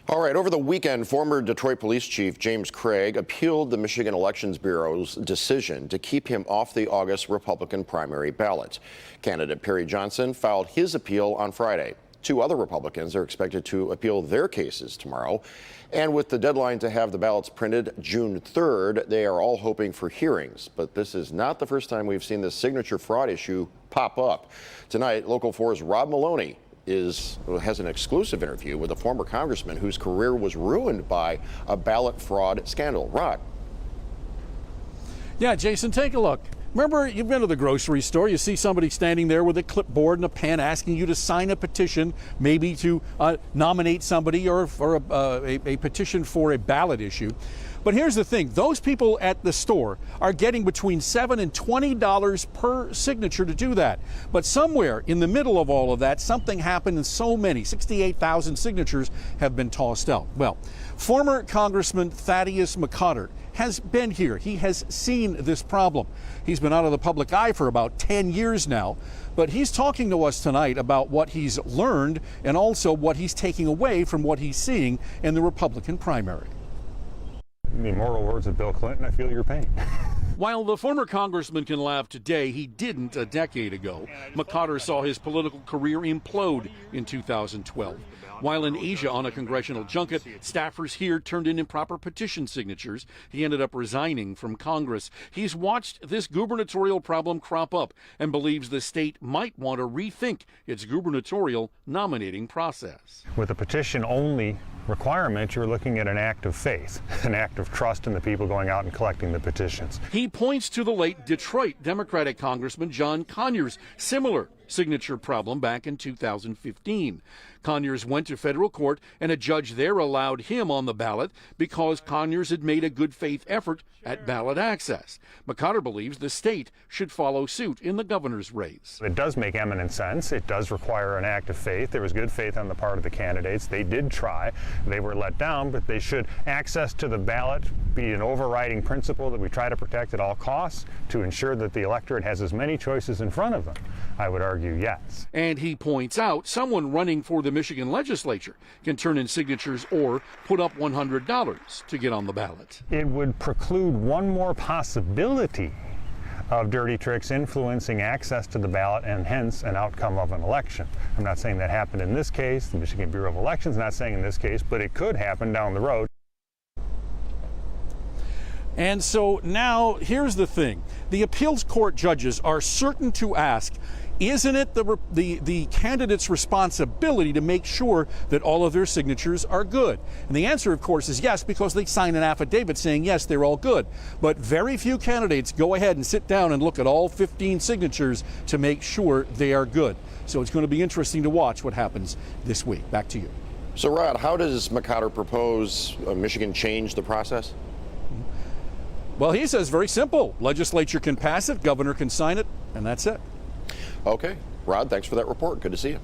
All right, over the weekend, former Detroit Police Chief James Craig appealed the Michigan Elections Bureau's decision to keep him off the August Republican primary ballot. Candidate Perry Johnson filed his appeal on Friday. Two other Republicans are expected to appeal their cases tomorrow. And with the deadline to have the ballots printed June 3rd, they are all hoping for hearings. But this is not the first time we've seen this signature fraud issue pop up. Tonight, Local 4's Rob Maloney has an exclusive interview with a former congressman whose career was ruined by a ballot fraud scandal. Rod. Yeah, Jason, take a look. Remember, you've been to the grocery store, you see somebody standing there with a clipboard and a pen asking you to sign a petition, maybe to nominate somebody or for a petition for a ballot issue. But here's the thing, those people at the store are getting between $7 and $20 per signature to do that. But somewhere in the middle of all of that, something happened and so many, 68,000 signatures have been tossed out. Well, former Congressman Thaddeus McCotter has been here. He has seen this problem. He's been out of the public eye for about 10 years now, but he's talking to us tonight about what he's learned and also what he's taking away from what he's seeing in the Republican primary. The immortal words of Bill Clinton, I feel your pain. While the former congressman can laugh today, he didn't a decade ago. McCotter saw his political career implode in 2012. While in Asia on a congressional junket, staffers here turned in improper petition signatures. He ended up resigning from Congress. He's watched this gubernatorial problem crop up and believes the state might want to rethink its gubernatorial nominating process. With a petition-only requirement, you're looking at an act of faith, an act of trust in the people going out and collecting the petitions. He points to the late Detroit Democratic Congressman John Conyers' similar signature problem back in 2015. Conyers went to federal court and a judge there allowed him on the ballot because Conyers had made a good faith effort at ballot access. McCotter believes the state should follow suit in the governor's race. It does make eminent sense. It does require an act of faith. There was good faith on the part of the candidates. They did try. They were let down, but they should access to the ballot be an overriding principle that we try to protect at all costs to ensure that the electorate has as many choices in front of them. I would argue yes. And he points out someone running for the Michigan legislature can turn in signatures or put up $100 to get on the ballot. It would preclude one more possibility of dirty tricks influencing access to the ballot and hence an outcome of an election. I'm not saying that happened in this case. The Michigan Bureau of Elections is not saying in this case, but it could happen down the road. And so now here's the thing. The appeals court judges are certain to ask, isn't it the candidate's responsibility to make sure that all of their signatures are good? And the answer, of course, is yes, because they sign an affidavit saying, yes, they're all good. But very few candidates go ahead and sit down and look at all 15 signatures to make sure they are good. So it's going to be interesting to watch what happens this week. Back to you. So, Rod, how does McCotter propose Michigan change the process? Well, he says very simple. Legislature can pass it, governor can sign it, and that's it. Okay. Rod, thanks for that report. Good to see you.